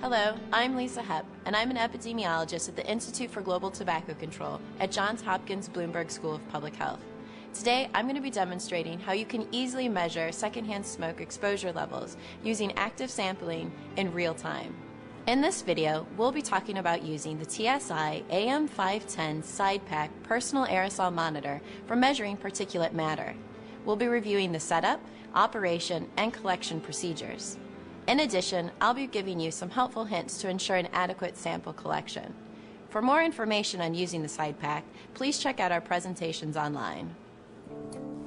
Hello, I'm Lisa Hepp, and I'm an epidemiologist at the Institute for Global Tobacco Control at Johns Hopkins Bloomberg School of Public Health. Today, I'm going to be demonstrating how you can easily measure secondhand smoke exposure levels using active sampling in real time. In this video, we'll be talking about using the TSI AM510 SidePack Personal Aerosol Monitor for measuring particulate matter. We'll be reviewing the setup, operation, and collection procedures. In addition, I'll be giving you some helpful hints to ensure an adequate sample collection. For more information on using the SidePack, please check out our presentations online.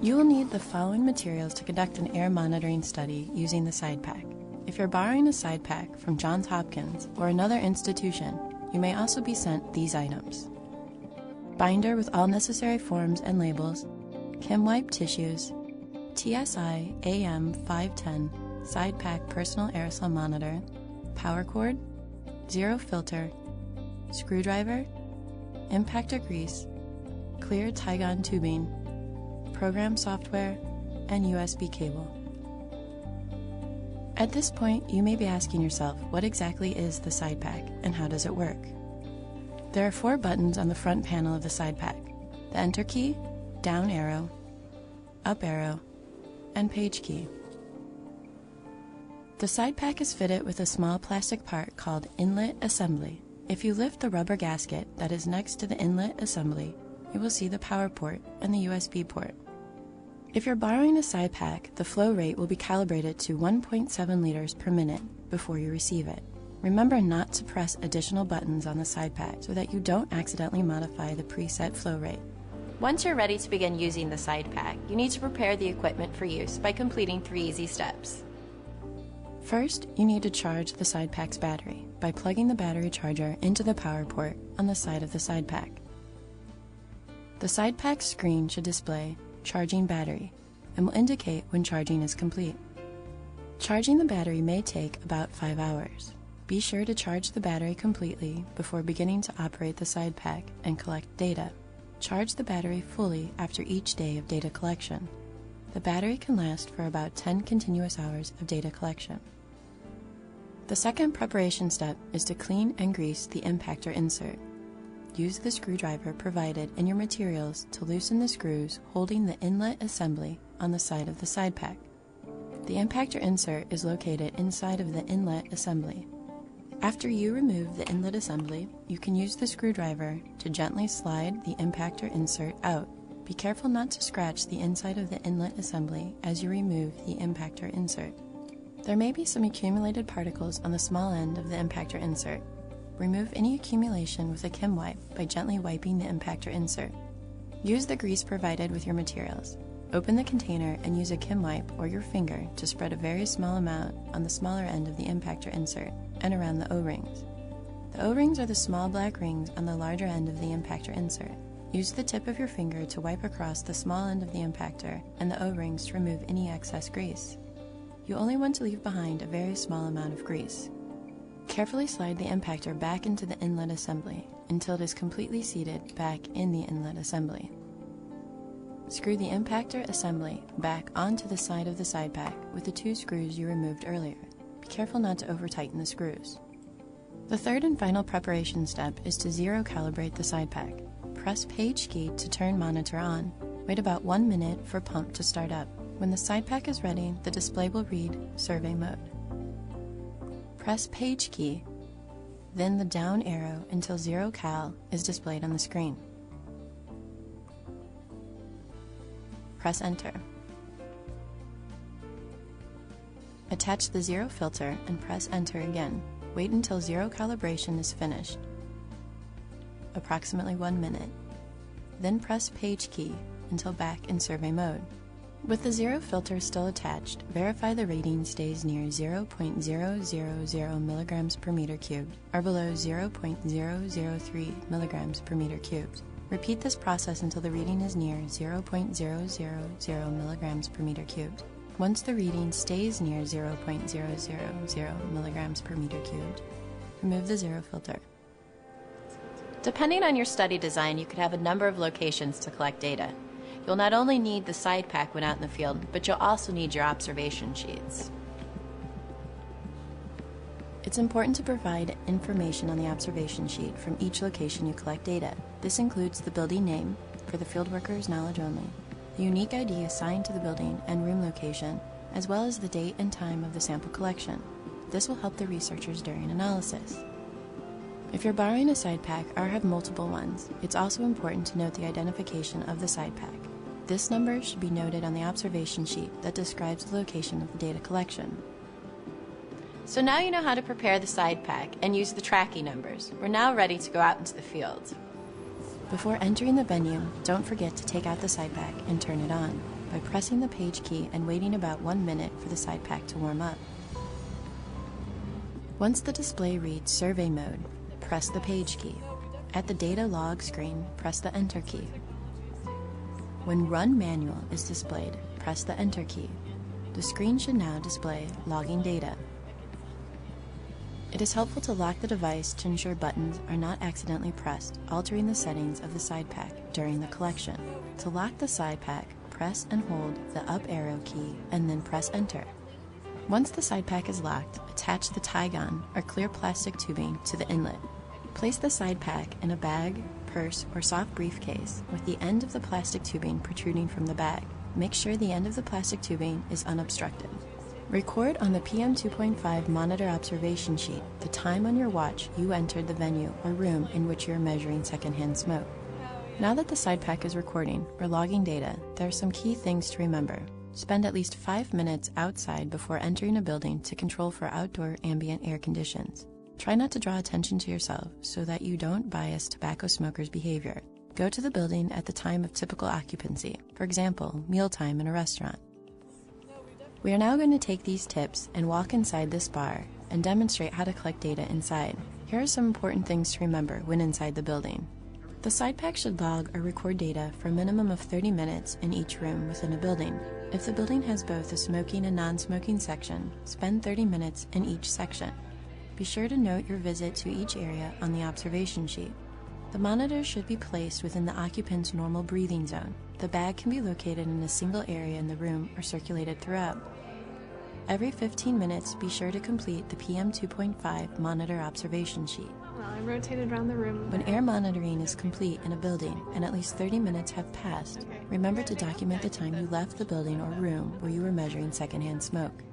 You will need the following materials to conduct an air monitoring study using the SidePack. If you're borrowing a SidePack from Johns Hopkins or another institution, you may also be sent these items: binder with all necessary forms and labels, Chem wipe tissues, TSI AM510 SidePack Personal Aerosol Monitor, power cord, zero filter, screwdriver, impactor grease, clear Tygon tubing, program software, and USB cable. At this point, you may be asking yourself, what exactly is the SidePack and how does it work? There are 4 buttons on the front panel of the SidePack: the Enter key, down arrow, up arrow, and page key. The SidePack is fitted with a small plastic part called inlet assembly. If you lift the rubber gasket that is next to the inlet assembly, you will see the power port and the USB port. If you're borrowing a SidePack, the flow rate will be calibrated to 1.7 liters per minute before you receive it. Remember not to press additional buttons on the SidePack so that you don't accidentally modify the preset flow rate. Once you're ready to begin using the SidePack, you need to prepare the equipment for use by completing 3 easy steps. First, you need to charge the SidePack's battery by plugging the battery charger into the power port on the side of the SidePack. The SidePack screen should display "Charging battery" and will indicate when charging is complete. Charging the battery may take about 5 hours. Be sure to charge the battery completely before beginning to operate the SidePack and collect data. Charge the battery fully after each day of data collection. The battery can last for about 10 continuous hours of data collection. The second preparation step is to clean and grease the Impactor Insert. Use the screwdriver provided in your materials to loosen the screws holding the inlet assembly on the side of the SidePack. The Impactor Insert is located inside of the inlet assembly. After you remove the inlet assembly, you can use the screwdriver to gently slide the Impactor Insert out. Be careful not to scratch the inside of the inlet assembly as you remove the Impactor Insert. There may be some accumulated particles on the small end of the Impactor Insert. Remove any accumulation with a Chem wipe by gently wiping the Impactor Insert. Use the grease provided with your materials. Open the container and use a Chem wipe or your finger to spread a very small amount on the smaller end of the Impactor Insert and around the O-rings. The O-rings are the small black rings on the larger end of the Impactor Insert. Use the tip of your finger to wipe across the small end of the impactor and the O-rings to remove any excess grease. You only want to leave behind a very small amount of grease. Carefully slide the impactor back into the inlet assembly until it is completely seated back in the inlet assembly. Screw the impactor assembly back onto the side of the SidePack with the 2 screws you removed earlier. Be careful not to over-tighten the screws. The third and final preparation step is to zero calibrate the SidePack. Press page key to turn monitor on. Wait about 1 minute for pump to start up. When the SidePack is ready, the display will read survey mode. Press page key, then the down arrow until 0 cal is displayed on the screen. Press enter. Attach the zero filter and press enter again. Wait until 0 calibration is finished, approximately 1 minute. Then press page key until back in survey mode. With the zero filter still attached, verify the reading stays near 0.000 milligrams per meter cubed or below 0.003 milligrams per meter cubed. Repeat this process until the reading is near 0.000 milligrams per meter cubed. Once the reading stays near 0.000 milligrams per meter cubed, remove the zero filter. Depending on your study design, you could have a number of locations to collect data. You'll not only need the SidePack when out in the field, but you'll also need your observation sheets. It's important to provide information on the observation sheet from each location you collect data. This includes the building name, for the fieldworker's knowledge only, the unique ID assigned to the building and room location, as well as the date and time of the sample collection. This will help the researchers during analysis. If you're borrowing a side pack or have multiple ones, it's also important to note the identification of the side pack. This number should be noted on the observation sheet that describes the location of the data collection. So now you know how to prepare the side pack and use the tracking numbers. We're now ready to go out into the field. Before entering the venue, don't forget to take out the side pack and turn it on by pressing the page key and waiting about 1 minute for the side pack to warm up. Once the display reads survey mode, press the page key. At the data log screen, press the enter key. When Run Manual is displayed, press the enter key. The screen should now display logging data. It is helpful to lock the device to ensure buttons are not accidentally pressed, altering the settings of the side pack during the collection. To lock the side pack, press and hold the up arrow key and then press enter. Once the side pack is locked, attach the tie gun or clear plastic tubing to the inlet. Place the side pack in a bag, purse, or soft briefcase with the end of the plastic tubing protruding from the bag. Make sure the end of the plastic tubing is unobstructed. Record on the PM2.5 monitor observation sheet the time on your watch you entered the venue or room in which you are measuring secondhand smoke. Now that the side pack is recording or logging data, there are some key things to remember. Spend at least 5 minutes outside before entering a building to control for outdoor ambient air conditions. Try not to draw attention to yourself so that you don't bias tobacco smokers' behavior. Go to the building at the time of typical occupancy, for example, mealtime in a restaurant. We are now going to take these tips and walk inside this bar and demonstrate how to collect data inside. Here are some important things to remember when inside the building. The side pack should log or record data for a minimum of 30 minutes in each room within a building. If the building has both a smoking and non-smoking section, spend 30 minutes in each section. Be sure to note your visit to each area on the observation sheet. The monitor should be placed within the occupant's normal breathing zone. The bag can be located in a single area in the room or circulated throughout. Every 15 minutes, be sure to complete the PM2.5 monitor observation sheet. Well, I rotated around the room. When air monitoring is complete in a building and at least 30 minutes have passed, remember to document the time you left the building or room where you were measuring secondhand smoke.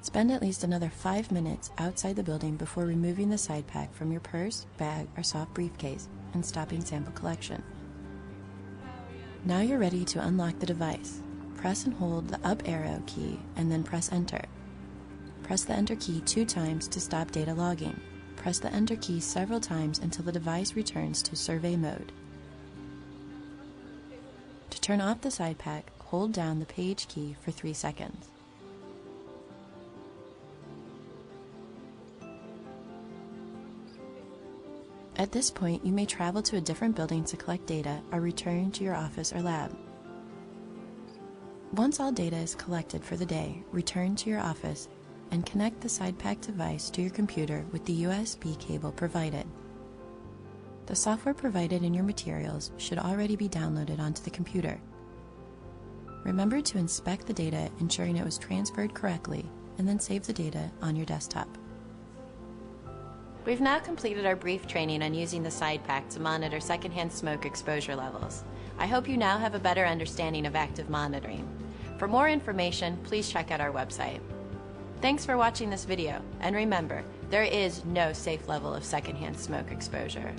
Spend at least another 5 minutes outside the building before removing the side pack from your purse, bag, or soft briefcase and stopping sample collection. Now you're ready to unlock the device. Press and hold the up arrow key and then press enter. Press the enter key 2 times to stop data logging. Press the enter key several times until the device returns to survey mode. To turn off the side pack, hold down the page key for 3 seconds. At this point, you may travel to a different building to collect data or return to your office or lab. Once all data is collected for the day, return to your office and connect the side pack device to your computer with the USB cable provided. The software provided in your materials should already be downloaded onto the computer. Remember to inspect the data, ensuring it was transferred correctly, and then save the data on your desktop. We've now completed our brief training on using the side pack to monitor secondhand smoke exposure levels. I hope you now have a better understanding of active monitoring. For more information, please check out our website. Thanks for watching this video, and remember, there is no safe level of secondhand smoke exposure.